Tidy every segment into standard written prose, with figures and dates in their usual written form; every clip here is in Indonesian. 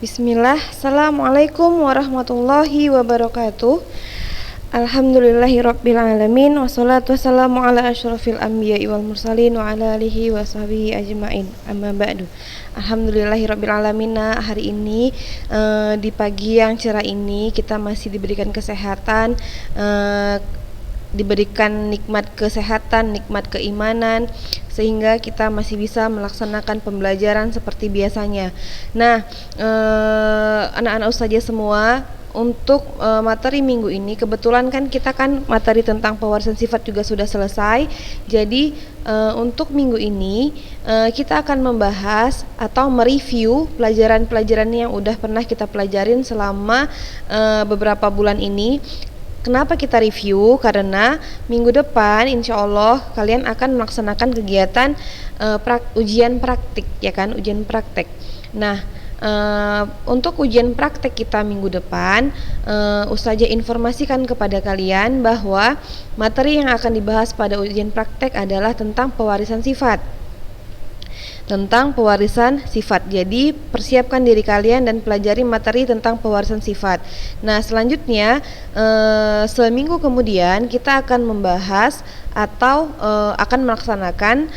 Bismillah, Assalamualaikum warahmatullahi wabarakatuh. Alhamdulillahirabbil alamin, wassalatu wassalamu ala asyrofil anbiya'i wal mursalin wa ala alihi wa sahbihi ajmain. Amma ba'du. Alhamdulillahirabbil alamin. Nah, hari ini di pagi yang cerah ini kita masih diberikan kesehatan, diberikan nikmat kesehatan, nikmat keimanan, sehingga kita masih bisa melaksanakan pembelajaran seperti biasanya. Nah, anak-anak ustazah semua, untuk materi minggu ini kebetulan kan kita kan materi tentang pewarisan sifat juga sudah selesai. Jadi untuk minggu ini kita akan membahas atau mereview pelajaran-pelajaran yang udah pernah kita pelajarin selama beberapa bulan ini. Kenapa kita review? Karena minggu depan insya Allah kalian akan melaksanakan kegiatan ujian praktik, ya kan, ujian praktek. Nah, untuk ujian praktek kita minggu depan, Ustazah informasikan kepada kalian bahwa materi yang akan dibahas pada ujian praktek adalah tentang pewarisan sifat. Jadi persiapkan diri kalian dan pelajari materi tentang pewarisan sifat. Nah, selanjutnya seminggu kemudian kita akan membahas atau akan melaksanakan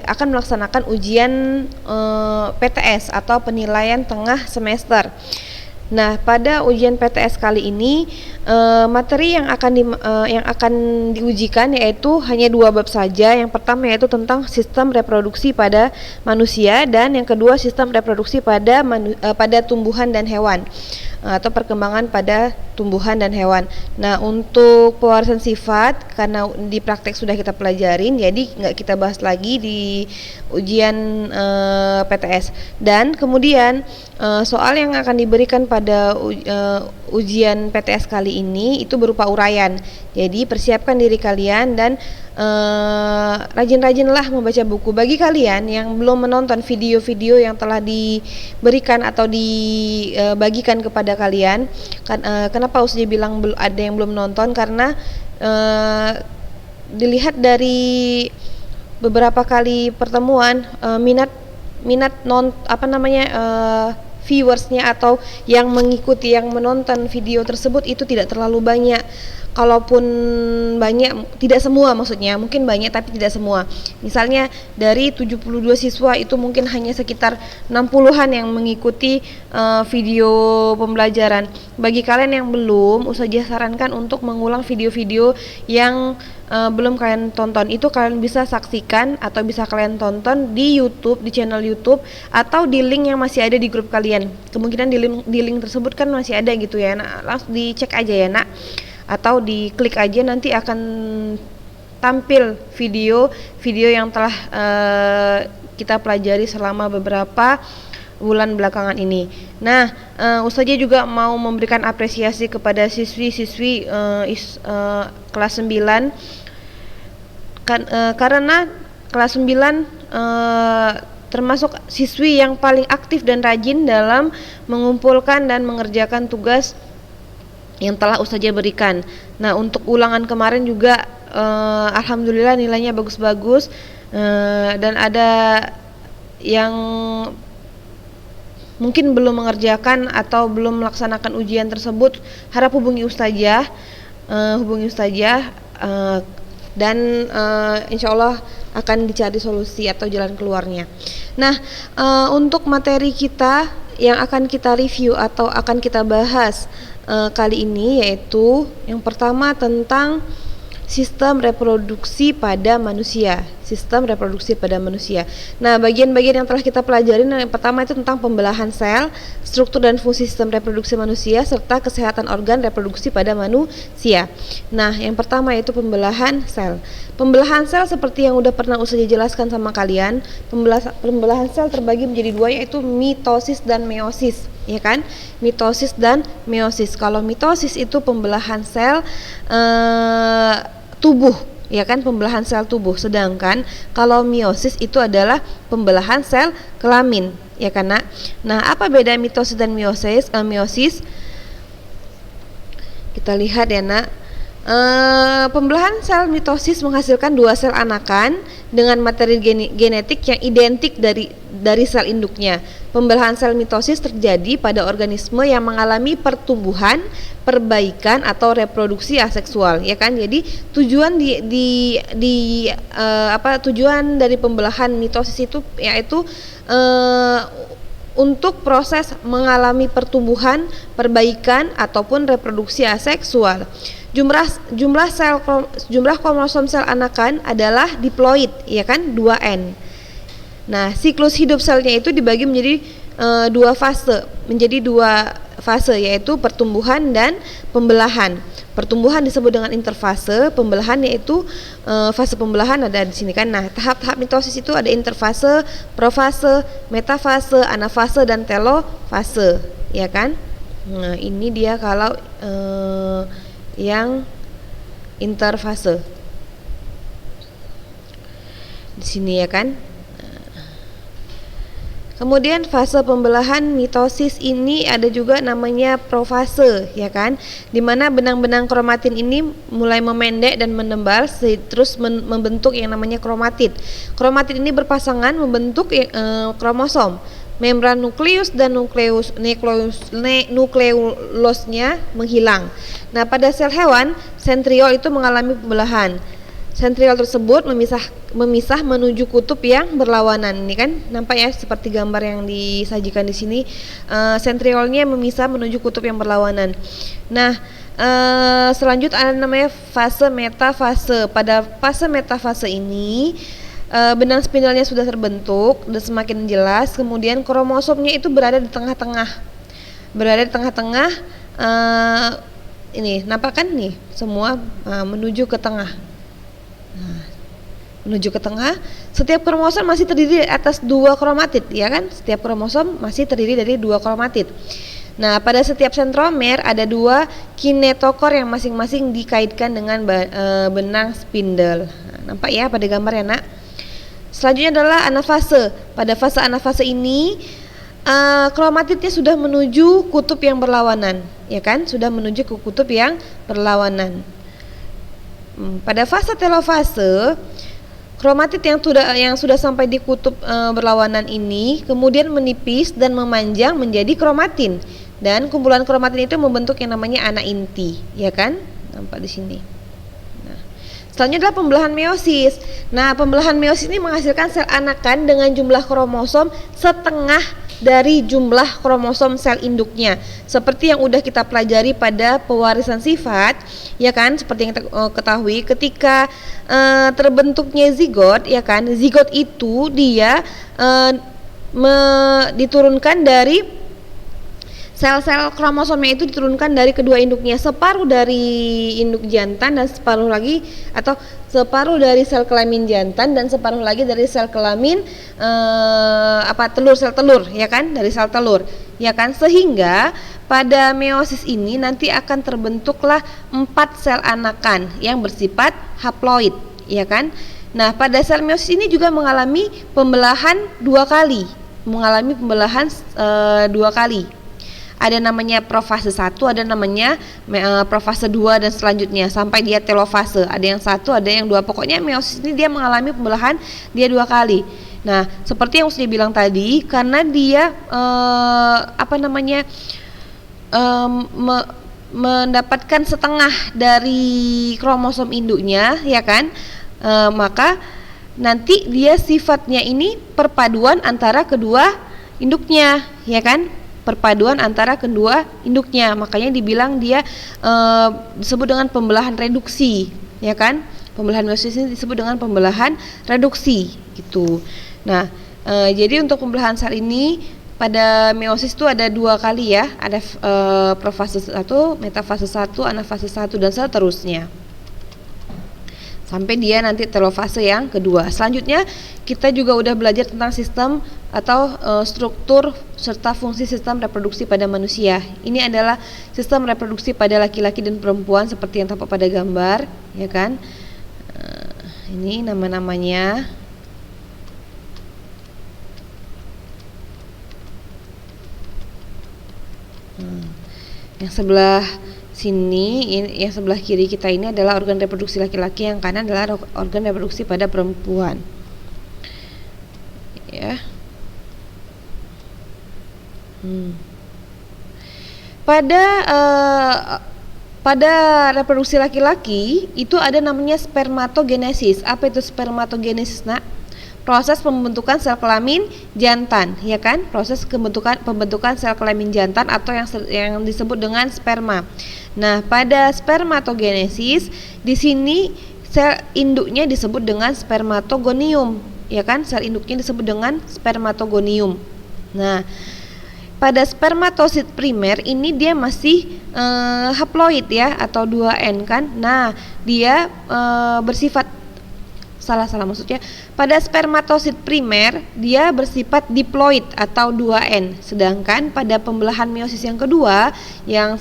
akan melaksanakan ujian PTS atau penilaian tengah semester. Nah, pada ujian PTS kali ini materi yang akan diujikan yaitu hanya 2 bab saja. Yang pertama yaitu tentang sistem reproduksi pada manusia, dan yang kedua sistem reproduksi pada tumbuhan dan hewan, atau perkembangan pada tumbuhan dan hewan. Nah, untuk pewarisan sifat karena di praktek sudah kita pelajarin, jadi nggak kita bahas lagi di ujian PTS. Dan kemudian soal yang akan diberikan pada ujian PTS kali ini itu berupa uraian. Jadi persiapkan diri kalian dan rajin-rajinlah membaca buku. Bagi kalian yang belum menonton video-video yang telah diberikan atau dibagikan kepada kalian, kenapa Ustazah bilang ada yang belum nonton? Karena dilihat dari beberapa kali pertemuan, minat viewersnya atau yang mengikuti, yang menonton video tersebut itu tidak terlalu banyak. Kalaupun banyak, tidak semua, maksudnya mungkin banyak tapi tidak semua. Misalnya dari 72 siswa itu mungkin hanya sekitar 60-an yang mengikuti video pembelajaran. Bagi kalian yang belum, Ustazah sarankan untuk mengulang video-video yang belum kalian tonton. Itu kalian bisa saksikan atau bisa kalian tonton di YouTube, di channel YouTube, atau di link yang masih ada di grup kalian. Kemungkinan di link tersebut kan masih ada gitu ya. Nah, langsung dicek aja ya nak, atau diklik aja, nanti akan tampil video yang telah kita pelajari selama beberapa bulan belakangan ini. Nah, Ustazah juga mau memberikan apresiasi kepada siswi-siswi kelas 9 karena kelas 9 termasuk siswi yang paling aktif dan rajin dalam mengumpulkan dan mengerjakan tugas yang telah Ustazah berikan. Nah, untuk ulangan kemarin juga alhamdulillah nilainya bagus-bagus, dan ada yang mungkin belum mengerjakan atau belum melaksanakan ujian tersebut, harap hubungi Ustazah, dan insya Allah akan dicari solusi atau jalan keluarnya. Nah, untuk materi kita yang akan kita review atau akan kita bahas kali ini yaitu yang pertama tentang sistem reproduksi pada manusia. Nah, bagian-bagian yang telah kita pelajari, yang pertama itu tentang pembelahan sel, struktur dan fungsi sistem reproduksi manusia, serta kesehatan organ reproduksi pada manusia. Nah, yang pertama itu pembelahan sel. Pembelahan sel seperti yang udah pernah Ustazah jelaskan sama kalian, pembelahan sel terbagi menjadi 2, yaitu mitosis dan meiosis, ya kan? Mitosis dan meiosis. Kalau mitosis itu pembelahan sel tubuh, ya kan, pembelahan sel tubuh. Sedangkan kalau meiosis itu adalah pembelahan sel kelamin, ya kan nak? Nah, apa beda mitosis dan meiosis? Kita lihat ya nak. Pembelahan sel mitosis menghasilkan dua sel anakan dengan materi genetik yang identik dari sel induknya. Pembelahan sel mitosis terjadi pada organisme yang mengalami pertumbuhan, perbaikan atau reproduksi aseksual, ya kan? Jadi tujuan tujuan dari pembelahan mitosis itu yaitu untuk proses mengalami pertumbuhan, perbaikan ataupun reproduksi aseksual. Jumlah kromosom sel anakan adalah diploid, ya kan, 2N. Nah, siklus hidup selnya itu dibagi menjadi dua fase yaitu pertumbuhan dan pembelahan. Pertumbuhan disebut dengan interfase, pembelahan yaitu fase pembelahan ada di sini kan. Nah, tahap-tahap mitosis itu ada interfase, profase, metafase, anafase dan telofase, ya kan? Nah, ini dia kalau yang interfase. Di sini ya kan? Kemudian fase pembelahan mitosis ini ada juga namanya profase, ya kan, di mana benang-benang kromatin ini mulai memendek dan menembal terus membentuk yang namanya kromatid. Kromatid ini berpasangan membentuk kromosom. Membran nukleus dan nukleolosnya menghilang. Nah, pada sel hewan, sentriol itu mengalami pembelahan. Sentriol tersebut memisah menuju kutub yang berlawanan. Ini kan nampak ya seperti gambar yang disajikan di sini. Sentriolnya memisah menuju kutub yang berlawanan. Nah, selanjutnya ada namanya fase metafase. Pada fase metafase ini benang spindalnya sudah terbentuk dan semakin jelas. Kemudian kromosomnya itu berada di tengah-tengah. Ini nampak kan nih semua menuju ke tengah. Menuju ke tengah, setiap kromosom masih terdiri atas dua kromatid, ya kan? Setiap kromosom masih terdiri dari dua kromatid. Nah, pada setiap sentromer ada dua kinetokor yang masing-masing dikaitkan dengan benang spindle. Nah, nampak ya pada gambar ya, Nak? Selanjutnya adalah anafase. Pada fase anafase ini kromatidnya sudah menuju kutub yang berlawanan, ya kan? Sudah menuju ke kutub yang berlawanan. Pada fase telofase, kromatid yang sudah sampai di kutub berlawanan ini kemudian menipis dan memanjang menjadi kromatin, dan kumpulan kromatin itu membentuk yang namanya anak inti, ya kan? Nampak di sini. Nah, selanjutnya adalah pembelahan meiosis. Nah, pembelahan meiosis ini menghasilkan sel anakan dengan jumlah kromosom setengah dari jumlah kromosom sel induknya, seperti yang udah kita pelajari pada pewarisan sifat, ya kan? Seperti yang kita ketahui ketika terbentuknya zigot, ya kan? Zigot itu dia diturunkan dari sel-sel kromosomnya itu diturunkan dari kedua induknya, separuh dari induk jantan dan separuh dari sel kelamin jantan dan separuh lagi dari sel kelamin sel telur, ya kan, dari sel telur, ya kan, sehingga pada meiosis ini nanti akan terbentuklah 4 sel anakan yang bersifat haploid, ya kan. Nah, pada sel meiosis ini juga mengalami pembelahan dua kali. Ada namanya profase 1, ada namanya profase 2 dan selanjutnya sampai dia telofase. Ada yang 1, ada yang 2. Pokoknya meiosis ini dia mengalami pembelahan dia 2 kali. Nah, seperti yang saya bilang tadi, karena dia mendapatkan setengah dari kromosom induknya, ya kan? Maka nanti dia sifatnya ini perpaduan antara kedua induknya, ya kan? Perpaduan antara kedua induknya, makanya dibilang dia disebut dengan pembelahan reduksi, ya kan? Pembelahan meiosis ini disebut dengan pembelahan reduksi gitu. Nah, jadi untuk pembelahan sel ini pada meiosis itu ada 2 kali ya, ada profase 1, metafase 1, anafase 1 dan seterusnya, sampai dia nanti telofase yang kedua. Selanjutnya kita juga udah belajar tentang sistem atau struktur serta fungsi sistem reproduksi pada manusia. Ini adalah sistem reproduksi pada laki-laki dan perempuan seperti yang tampak pada gambar, ya kan? Ini nama-namanya. Yang sebelah Sini yang sebelah kiri kita ini adalah organ reproduksi laki-laki, yang kanan adalah organ reproduksi pada perempuan. Ya. Pada reproduksi laki-laki itu ada namanya spermatogenesis. Apa itu spermatogenesis, Nak? Proses pembentukan sel kelamin jantan, ya kan? Proses pembentukan sel kelamin jantan atau yang disebut dengan sperma. Nah, pada spermatogenesis di sini sel induknya disebut dengan spermatogonium, ya kan? Sel induknya disebut dengan spermatogonium. Nah, pada spermatosit primer ini dia masih haploid ya, atau 2N kan. Nah, dia bersifat maksudnya pada spermatosit primer dia bersifat diploid atau 2N, sedangkan pada pembelahan meiosis yang kedua yang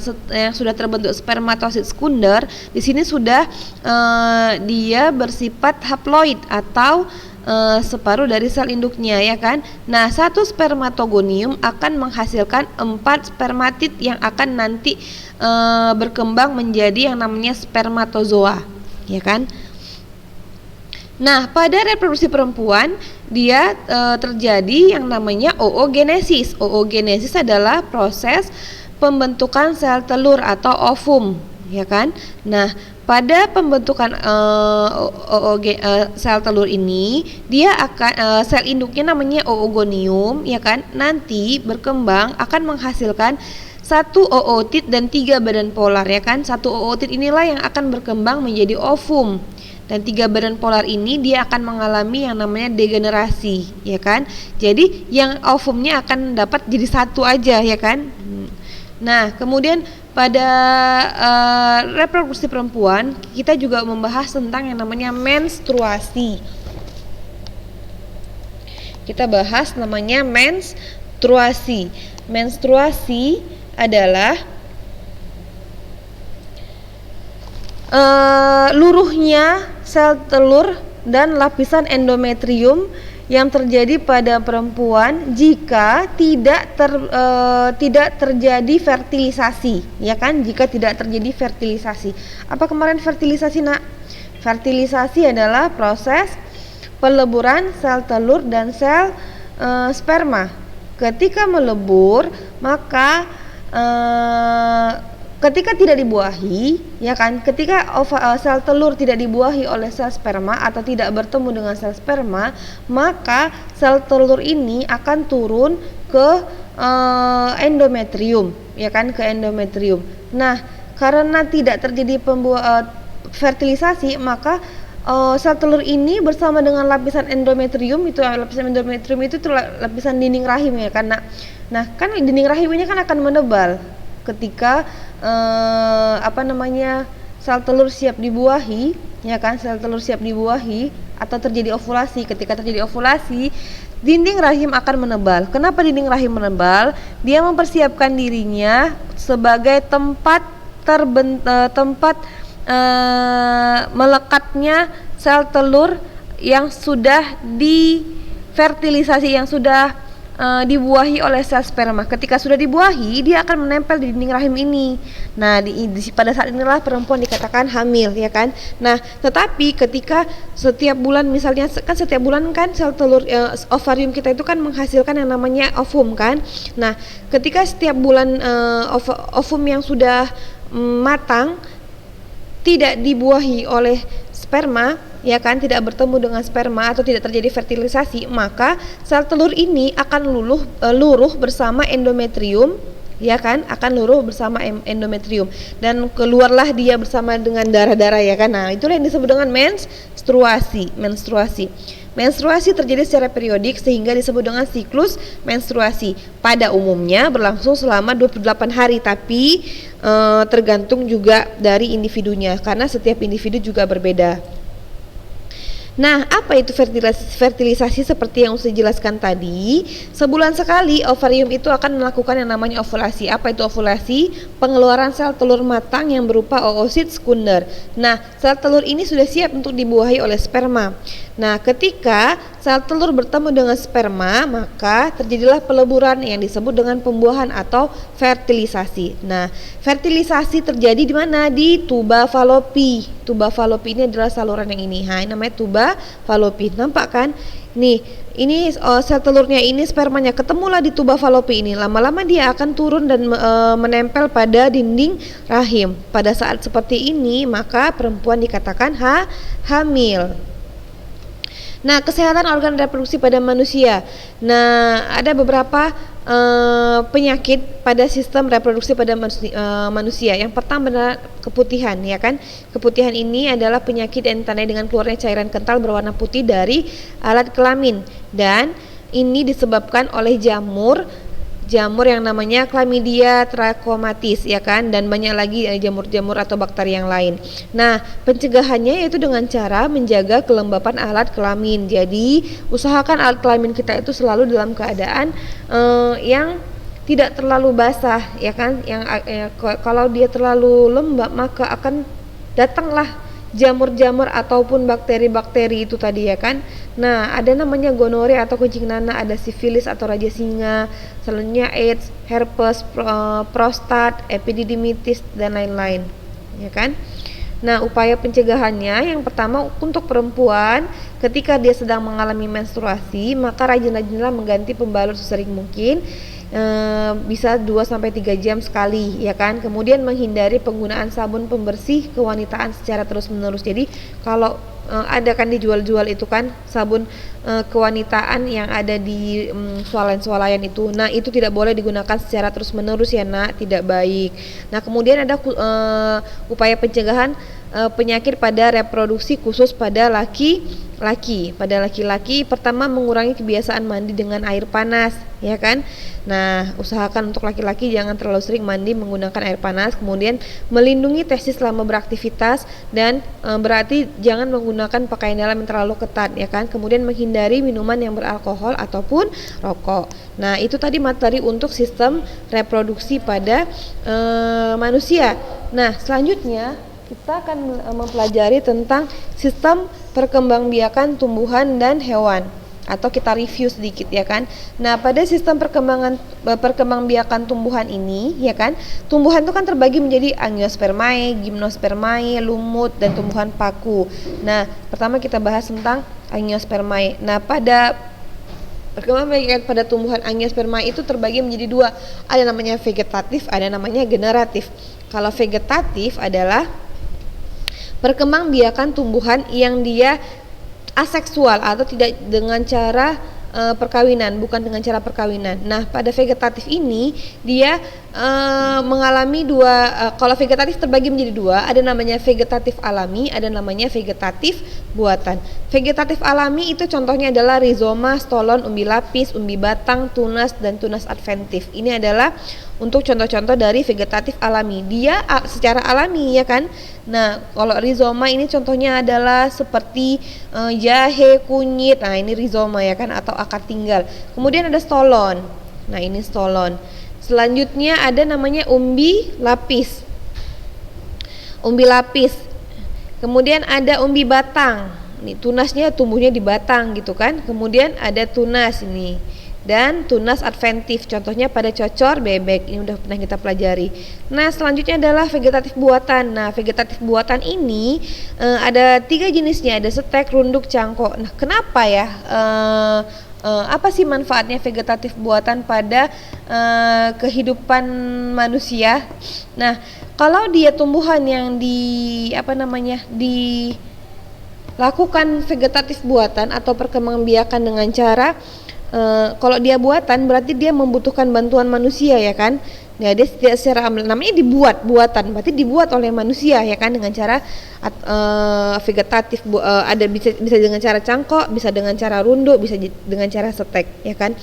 sudah terbentuk spermatosit sekunder, di sini sudah dia bersifat haploid atau separuh dari sel induknya, ya kan. Nah, satu spermatogonium akan menghasilkan 4 spermatid yang akan nanti berkembang menjadi yang namanya spermatozoa, ya kan. Nah, pada reproduksi perempuan dia terjadi yang namanya oogenesis. Oogenesis adalah proses pembentukan sel telur atau ovum, ya kan. Nah, pada pembentukan sel telur ini dia akan sel induknya namanya oogonium, ya kan. Nanti berkembang akan menghasilkan 1 ootit dan 3 badan polar, ya kan. 1 ootit inilah yang akan berkembang menjadi ovum. Dan 3 badan polar ini dia akan mengalami yang namanya degenerasi, ya kan. Jadi yang ovumnya akan dapat jadi 1 aja, ya kan. Nah, kemudian pada reproduksi perempuan kita juga membahas tentang yang namanya menstruasi. Kita bahas namanya menstruasi. Menstruasi adalah luruhnya sel telur dan lapisan endometrium yang terjadi pada perempuan jika tidak terjadi fertilisasi, ya kan? Jika tidak terjadi fertilisasi. Apa kemarin fertilisasi, Nak? Fertilisasi adalah proses peleburan sel telur dan sel sperma. Ketika melebur, maka ketika tidak dibuahi, ya kan, ketika sel telur tidak dibuahi oleh sel sperma atau tidak bertemu dengan sel sperma, maka sel telur ini akan turun ke endometrium, ya kan, ke endometrium. Nah, karena tidak terjadi fertilisasi, maka sel telur ini bersama dengan lapisan endometrium itu lapisan dinding rahim, ya kan. Nah, kan dinding rahim ini kan akan menebal ketika sel telur siap dibuahi, ya kan, sel telur siap dibuahi atau terjadi ovulasi. Ketika terjadi ovulasi, dinding rahim akan menebal. Kenapa dinding rahim menebal? Dia mempersiapkan dirinya sebagai tempat melekatnya sel telur yang sudah difertilisasi, yang sudah dibuahi oleh sel sperma. Ketika sudah dibuahi, dia akan menempel di dinding rahim ini. Nah, pada saat inilah perempuan dikatakan hamil, ya kan. Nah, tetapi ketika setiap bulan, misalnya kan setiap bulan kan sel telur ovarium kita itu kan menghasilkan yang namanya ovum kan. Nah, ketika setiap bulan ovum yang sudah matang tidak dibuahi oleh sperma, ya kan, tidak bertemu dengan sperma atau tidak terjadi fertilisasi, maka sel telur ini akan luruh bersama endometrium, ya kan, akan luruh bersama endometrium dan keluarlah dia bersama dengan darah-darah, ya kan. Nah, itulah yang disebut dengan menstruasi. Menstruasi terjadi secara periodik sehingga disebut dengan siklus menstruasi. Pada umumnya berlangsung selama 28 hari, tapi tergantung juga dari individunya karena setiap individu juga berbeda. Nah, apa itu fertilisasi? Seperti yang saya jelaskan tadi, sebulan sekali ovarium itu akan melakukan yang namanya ovulasi. Apa itu ovulasi? Pengeluaran sel telur matang yang berupa oosit sekunder. Nah, sel telur ini sudah siap untuk dibuahi oleh sperma. Nah, ketika sel telur bertemu dengan sperma, maka terjadilah peleburan yang disebut dengan pembuahan atau fertilisasi. Nah, fertilisasi terjadi di mana? Di tuba falopi. Tuba falopi ini adalah saluran yang ini. Ini namanya tuba falopi. Nampak kan? Nih, ini sel telurnya ini, spermanya ketemulah di tuba falopi ini. Lama-lama dia akan turun dan menempel pada dinding rahim. Pada saat seperti ini, maka perempuan dikatakan hamil. Nah, kesehatan organ reproduksi pada manusia. Nah, ada beberapa penyakit pada sistem reproduksi pada manusia. Yang pertama adalah keputihan, ya kan? Keputihan ini adalah penyakit yang ditandai dengan keluarnya cairan kental berwarna putih dari alat kelamin, dan ini disebabkan oleh jamur yang namanya Chlamydia trachomatis, ya kan, dan banyak lagi jamur-jamur atau bakteri yang lain. Nah, pencegahannya yaitu dengan cara menjaga kelembapan alat kelamin. Jadi usahakan alat kelamin kita itu selalu dalam keadaan yang tidak terlalu basah, ya kan. Kalau dia terlalu lembab, maka akan datanglah jamur-jamur ataupun bakteri-bakteri itu tadi, ya kan. Nah, ada namanya gonore atau kencing nanah, ada sifilis atau raja singa, selanjutnya AIDS, herpes, prostat, epididymitis, dan lain-lain, ya kan. Nah, upaya pencegahannya yang pertama untuk perempuan ketika dia sedang mengalami menstruasi, maka rajin-rajinlah mengganti pembalut sesering mungkin, bisa 2-3 jam sekali, ya kan. Kemudian menghindari penggunaan sabun pembersih kewanitaan secara terus-menerus. Jadi kalau ada kan dijual-jual itu kan sabun kewanitaan yang ada di swalayan-swalayan itu. Nah, itu tidak boleh digunakan secara terus-menerus, ya nak, tidak baik. Nah, kemudian ada upaya pencegahan penyakit pada reproduksi khusus pada laki-laki. Pada laki-laki, pertama mengurangi kebiasaan mandi dengan air panas, ya kan. Nah, usahakan untuk laki-laki jangan terlalu sering mandi menggunakan air panas. Kemudian melindungi testis selama beraktivitas, dan berarti jangan menggunakan pakaian dalam yang terlalu ketat, ya kan. Kemudian menghindari minuman yang beralkohol ataupun rokok. Nah, itu tadi materi untuk sistem reproduksi pada manusia. Nah, selanjutnya kita akan mempelajari tentang sistem perkembangbiakan tumbuhan dan hewan, atau kita review sedikit, ya kan. Nah, pada sistem perkembangbiakan tumbuhan ini, ya kan, tumbuhan itu kan terbagi menjadi angiospermae, gymnospermae, lumut, dan tumbuhan paku. Nah, pertama kita bahas tentang angiospermae. Nah, pada perkembangbiakan pada tumbuhan angiospermae itu terbagi menjadi dua. Ada namanya vegetatif, ada namanya generatif. Kalau vegetatif adalah perkembangbiakan tumbuhan yang dia aseksual atau tidak dengan cara perkawinan, bukan dengan cara perkawinan. Nah, pada vegetatif ini dia mengalami kalau vegetatif terbagi menjadi dua, ada namanya vegetatif alami, ada namanya vegetatif buatan. Vegetatif alami itu contohnya adalah rizoma, stolon, umbi lapis, umbi batang, tunas, dan tunas adventif. Ini adalah untuk contoh-contoh dari vegetatif alami. Dia secara alami, ya kan. Nah, kalau rizoma ini contohnya adalah seperti jahe, kunyit. Nah, ini rizoma, ya kan, atau akar tinggal. Kemudian ada stolon. Nah, ini stolon. Selanjutnya ada namanya umbi lapis. Umbi lapis. Kemudian ada umbi batang. Ini tunasnya tumbuhnya di batang gitu kan. Kemudian ada tunas ini. Dan tunas adventif, contohnya pada cocor, bebek. Ini udah pernah kita pelajari. Nah, selanjutnya adalah vegetatif buatan. Nah, vegetatif buatan ini ada 3 jenisnya, ada setek, runduk, cangkok. Nah, kenapa ya? Apa sih manfaatnya vegetatif buatan pada kehidupan manusia? Nah, kalau dia tumbuhan yang dilakukan vegetatif buatan atau perkembangbiakan dengan cara kalau dia buatan berarti dia membutuhkan bantuan manusia, ya kan. Ya, dia tidak secara namanya buatan, berarti dibuat oleh manusia, ya kan, dengan cara vegetatif. Ada bisa dengan cara cangkok, bisa dengan cara runduk, bisa dengan cara setek, ya kan.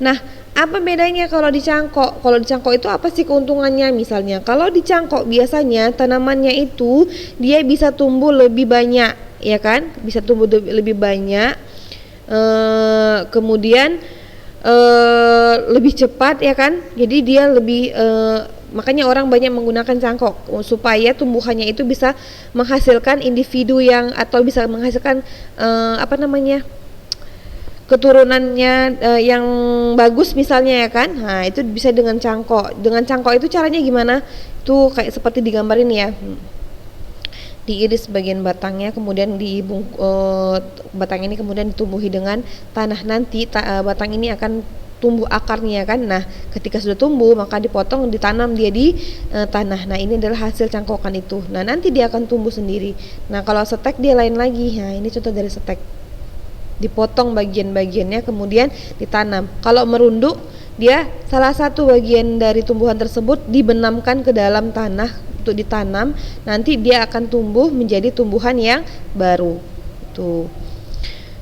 Nah, apa bedanya kalau dicangkok? Kalau dicangkok itu apa sih keuntungannya? Misalnya, kalau dicangkok biasanya tanamannya itu dia bisa tumbuh lebih banyak, ya kan, bisa tumbuh lebih banyak. Kemudian lebih cepat, ya kan. Jadi dia lebih makanya orang banyak menggunakan cangkok supaya tumbuhannya itu bisa menghasilkan individu atau bisa menghasilkan keturunannya yang bagus misalnya ya kan. Nah, itu bisa dengan cangkok. Dengan cangkok itu caranya gimana? Itu kayak seperti digambar ini ya. Diiris bagian batangnya, kemudian batang ini kemudian ditumbuhi dengan tanah. Nanti batang ini akan tumbuh akarnya kan. Nah, ketika sudah tumbuh maka dipotong, ditanam dia di tanah. Nah, ini adalah hasil cangkokan itu. Nah, nanti dia akan tumbuh sendiri. Nah, kalau stek dia lain lagi. Nah, ini contoh dari stek. Dipotong bagian-bagiannya kemudian ditanam. Kalau merunduk, dia salah satu bagian dari tumbuhan tersebut dibenamkan ke dalam tanah untuk ditanam, nanti dia akan tumbuh menjadi tumbuhan yang baru. Tuh.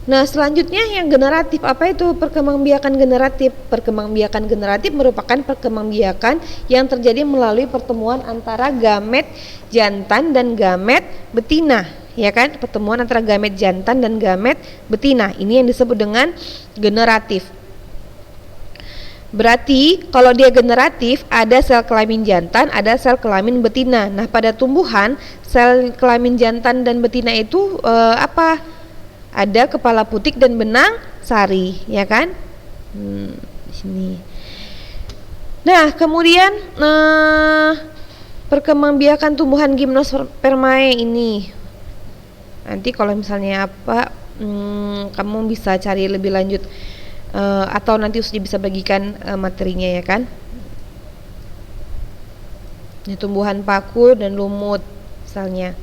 Nah, selanjutnya yang generatif. Apa itu perkembangbiakan generatif? Perkembangbiakan generatif merupakan perkembangbiakan yang terjadi melalui pertemuan antara gamet jantan dan gamet betina, ya kan? Pertemuan antara gamet jantan dan gamet betina. Ini yang disebut dengan generatif. Berarti kalau dia generatif, ada sel kelamin jantan, ada sel kelamin betina. Nah, pada tumbuhan sel kelamin jantan dan betina itu apa? Ada kepala putik dan benang sari, ya kan? Di sini. Nah, kemudian perkembangbiakan tumbuhan Gymnospermae ini. Nanti kalau misalnya apa, kamu bisa cari lebih lanjut. Atau nanti Usdi bisa bagikan materinya ya kan. Ini tumbuhan paku dan lumut misalnya.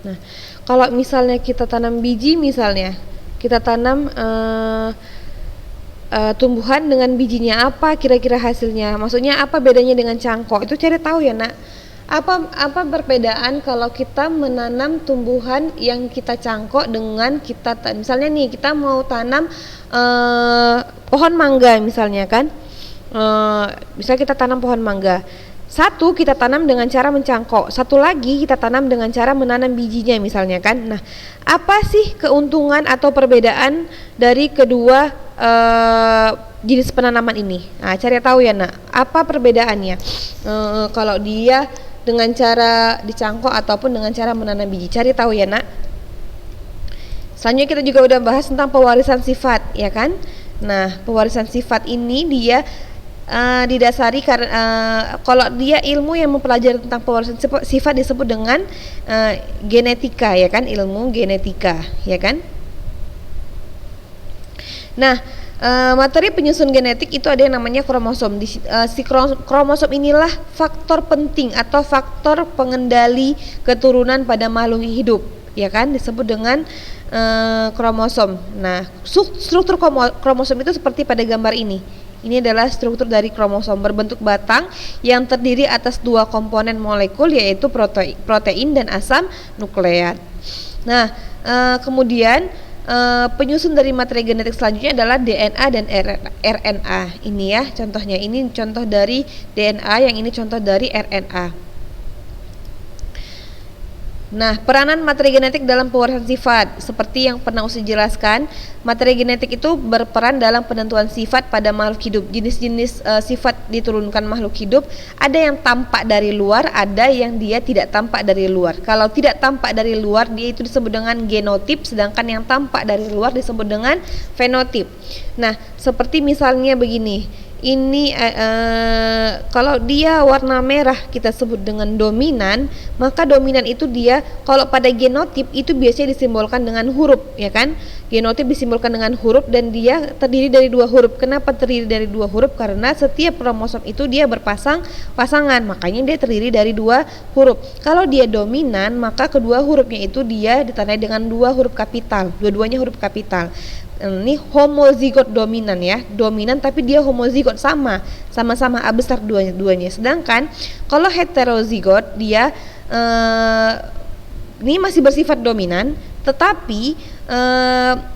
Nah, kalau misalnya kita tanam biji, misalnya kita tanam tumbuhan dengan bijinya, apa kira-kira hasilnya? Maksudnya apa bedanya dengan cangkok? Itu cari tahu ya nak. Apa perbedaan kalau kita menanam tumbuhan yang kita cangkok dengan kita misalnya nih kita mau tanam pohon mangga misalnya kan, misalnya kita tanam pohon mangga, satu kita tanam dengan cara mencangkok, satu lagi kita tanam dengan cara menanam bijinya misalnya kan. Nah, apa sih keuntungan atau perbedaan dari kedua jenis penanaman ini? Nah, cari tahu ya nak, apa perbedaannya kalau dia dengan cara dicangkok ataupun dengan cara menanam biji. Cari tahu ya nak. Selanjutnya kita juga udah bahas tentang pewarisan sifat, ya kan. Nah, pewarisan sifat ini dia didasari karena kalau dia ilmu yang mempelajari tentang pewarisan sifat disebut dengan genetika, ya kan, ilmu genetika, ya kan. Nah, materi penyusun genetik itu ada yang namanya kromosom. Kromosom inilah faktor penting atau faktor pengendali keturunan pada makhluk hidup, ya kan, disebut dengan kromosom. Nah, struktur kromosom itu seperti pada gambar ini. Ini adalah struktur dari kromosom, berbentuk batang yang terdiri atas dua komponen molekul, yaitu protein dan asam nukleat. Nah, kemudian penyusun dari materi genetik selanjutnya adalah DNA dan RNA. Ini ya contohnya, ini contoh dari DNA, yang ini contoh dari RNA. Nah, peranan materi genetik dalam pewarisan sifat seperti yang pernah Usi jelaskan, materi genetik itu berperan dalam penentuan sifat pada makhluk hidup. Jenis-jenis sifat diturunkan makhluk hidup ada yang tampak dari luar, ada yang dia tidak tampak dari luar. Kalau tidak tampak dari luar dia itu disebut dengan genotip, sedangkan yang tampak dari luar disebut dengan fenotip. Nah, seperti misalnya begini. Ini kalau dia warna merah kita sebut dengan dominan, maka dominan itu dia kalau pada genotip itu biasanya disimbolkan dengan huruf, ya kan? Genotip disimbolkan dengan huruf dan dia terdiri dari dua huruf. Kenapa terdiri dari dua huruf? Karena setiap kromosom itu dia pasangan, makanya dia terdiri dari dua huruf. Kalau dia dominan, maka kedua hurufnya itu dia ditandai dengan dua huruf kapital, dua-duanya huruf kapital. Ini homozigot dominan ya, dominan tapi dia homozigot, sama-sama A besar duanya. Sedangkan kalau heterozigot dia ini masih bersifat dominan, tetapi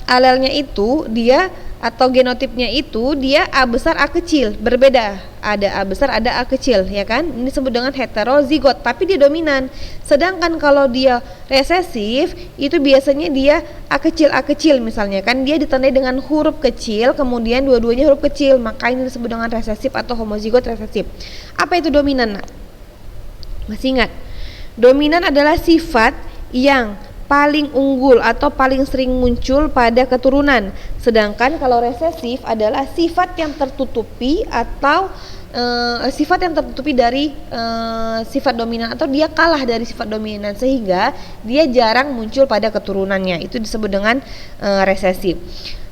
alelnya itu dia atau genotipnya itu dia A besar A kecil, berbeda. Ada A besar, ada A kecil, ya kan? Ini disebut dengan heterozigot, tapi dia dominan. Sedangkan kalau dia resesif, itu biasanya dia A kecil misalnya kan, dia ditandai dengan huruf kecil, kemudian dua-duanya huruf kecil, maka ini disebut dengan resesif atau homozigot resesif. Apa itu dominan? Masih ingat? Dominan adalah sifat yang paling unggul atau paling sering muncul pada keturunan. Sedangkan kalau resesif adalah sifat yang tertutupi atau sifat yang tertutupi dari sifat dominan, atau dia kalah dari sifat dominan sehingga dia jarang muncul pada keturunannya. Itu disebut dengan resesif.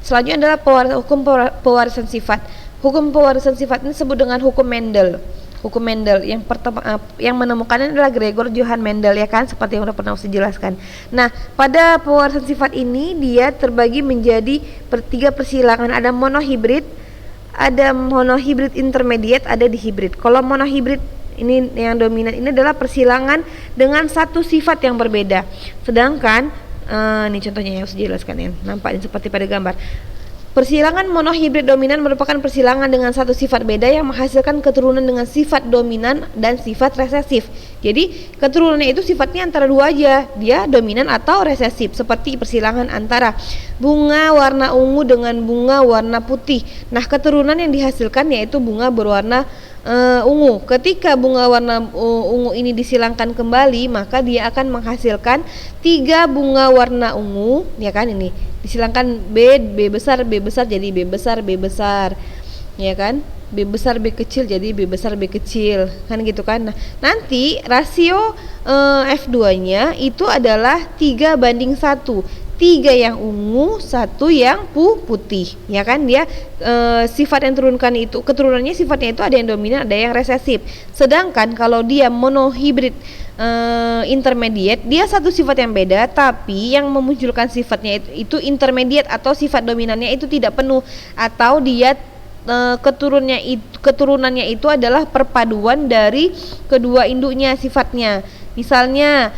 Selanjutnya adalah hukum pewarisan sifat. Hukum pewarisan sifat ini disebut dengan hukum Mendel. Hukum Mendel yang pertama yang menemukannya adalah Gregor Johann Mendel, ya kan, seperti yang sudah pernah saya jelaskan. Nah, pada pewarisan sifat ini dia terbagi menjadi tiga persilangan, ada monohibrid, ada monohibrid intermediate, ada dihibrid. Kalau monohibrid ini yang dominan ini adalah persilangan dengan satu sifat yang berbeda. Sedangkan ini contohnya yang saya jelaskan ya. Nampaknya seperti pada gambar. Persilangan monohibrid dominan merupakan persilangan dengan satu sifat beda yang menghasilkan keturunan dengan sifat dominan dan sifat resesif. Jadi keturunannya itu sifatnya antara dua aja, dia dominan atau resesif. Seperti persilangan antara bunga warna ungu dengan bunga warna putih. Nah, keturunan yang dihasilkan yaitu bunga berwarna ungu. Ketika bunga warna ungu ini disilangkan kembali, maka dia akan menghasilkan 3 bunga warna ungu, ya kan, ini disilangkan B besar jadi B besar, ya kan, B besar B kecil jadi B besar B kecil, kan gitu kan. Nah, nanti rasio F2-nya itu adalah 3:1, 3 yang ungu, 1 yang putih, ya kan. Dia sifat yang turunkan itu, keturunannya sifatnya itu ada yang dominan, ada yang resesif. Sedangkan kalau dia monohibrid intermediate, dia satu sifat yang beda, tapi yang memunculkan sifatnya itu intermediate atau sifat dominannya itu tidak penuh, atau dia keturunannya itu adalah perpaduan dari kedua induknya sifatnya. Misalnya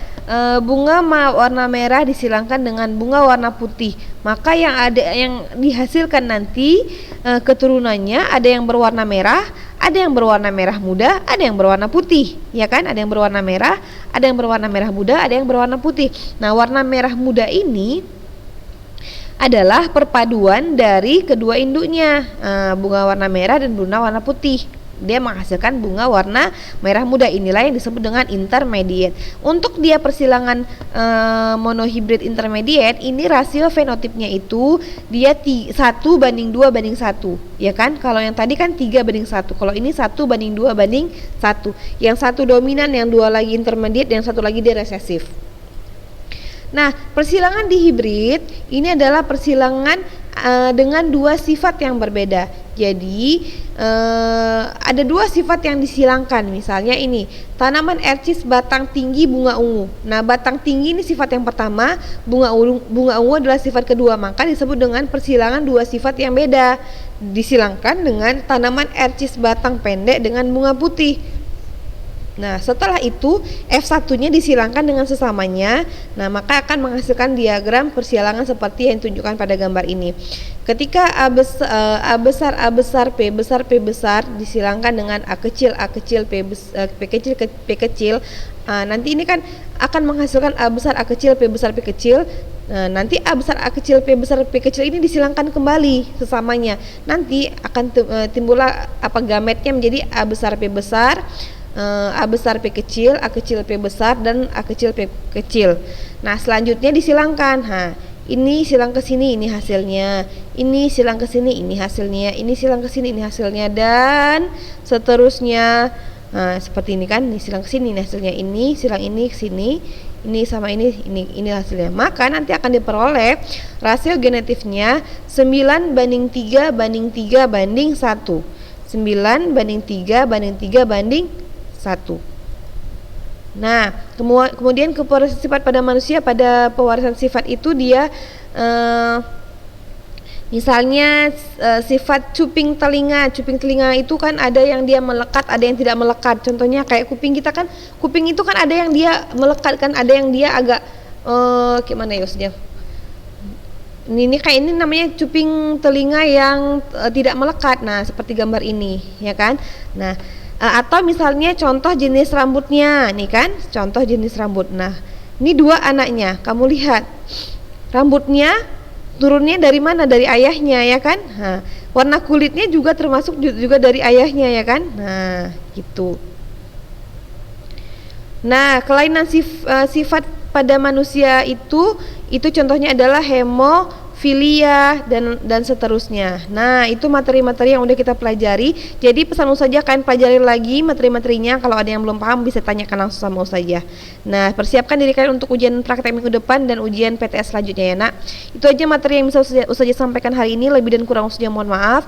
bunga warna merah disilangkan dengan bunga warna putih, maka yang dihasilkan nanti keturunannya ada yang berwarna merah, ada yang berwarna merah muda, ada yang berwarna putih, ya kan? Ada yang berwarna merah, ada yang berwarna merah muda, ada yang berwarna putih. Nah, warna merah muda ini adalah perpaduan dari kedua induknya, bunga warna merah dan bunga warna putih. Dia menghasilkan bunga warna merah muda. Inilah yang disebut dengan intermediate. Untuk dia persilangan monohibrid intermediate, ini rasio fenotipnya itu dia 1:2:1, ya kan. Kalau yang tadi kan 3:1, kalau ini 1:2:1. Yang satu dominan, yang dua lagi intermediate, yang satu lagi dia resesif. Nah, persilangan dihibrid ini adalah persilangan dengan dua sifat yang berbeda. Jadi ada dua sifat yang disilangkan. Misalnya ini, tanaman ercis batang tinggi bunga ungu. Nah, batang tinggi ini sifat yang pertama, bunga ungu adalah sifat kedua, maka disebut dengan persilangan dua sifat yang beda. Disilangkan dengan tanaman ercis batang pendek dengan bunga putih. Nah, setelah itu F1-nya disilangkan dengan sesamanya. Nah, maka akan menghasilkan diagram persilangan seperti yang ditunjukkan pada gambar ini. Ketika A besar, P besar disilangkan dengan A kecil, P kecil. Nanti ini kan akan menghasilkan A besar, A kecil, P besar, P kecil. Nah, nanti A besar, A kecil, P besar, P kecil ini disilangkan kembali sesamanya. Nanti akan timbullah gametnya menjadi A besar, P besar, A besar P kecil, A kecil P besar, dan A kecil P kecil. Nah, selanjutnya disilangkan. Ini silang ke sini, ini hasilnya. Ini silang ke sini, ini hasilnya. Ini silang ke sini, ini hasilnya, dan seterusnya. Nah, seperti ini kan, ini silang ke sini, ini hasilnya. Ini silang ini ke sini, ini sama ini hasilnya. Maka nanti akan diperoleh rasio genetifnya 9:3:3:1. 9:3:3:1. Nah, kemudian kepewarisan sifat pada manusia, pada pewarisan sifat itu dia misalnya sifat cuping telinga itu kan ada yang dia melekat, ada yang tidak melekat. Contohnya kayak kuping kita kan, kuping itu kan ada yang dia melekat kan, ada yang dia agak gimana ya maksudnya. Ini kayak ini namanya cuping telinga yang tidak melekat. Nah, seperti gambar ini, ya kan. Nah, atau misalnya contoh jenis rambutnya, nih kan, contoh jenis rambut. Nah, ini dua anaknya, kamu lihat rambutnya turunnya dari mana? Dari ayahnya, ya kan. Nah, warna kulitnya juga termasuk juga dari ayahnya, ya kan. Nah, gitu. Nah, kelainan sifat pada manusia itu contohnya adalah hemofilia dan seterusnya. Nah, itu materi-materi yang udah kita pelajari. Jadi pesan Ustazah kalian pelajari lagi materi-materinya. Kalau ada yang belum paham bisa tanyakan langsung sama Ustazah. Nah, persiapkan diri kalian untuk ujian praktek minggu depan dan ujian PTS selanjutnya ya nak. Itu aja materi yang bisa Ustazah sampaikan hari ini. Lebih dan kurang Ustazah mohon maaf.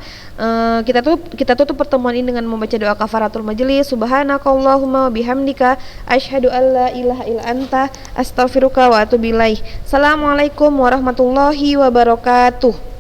Kita tutup pertemuan ini dengan membaca doa kafaratul majelis. Subhanakallahumma bihamdika asyhadu alla ilaha illa anta astaghfiruka wa atubu ilaik. Assalamualaikum warahmatullahi wabarakatuh.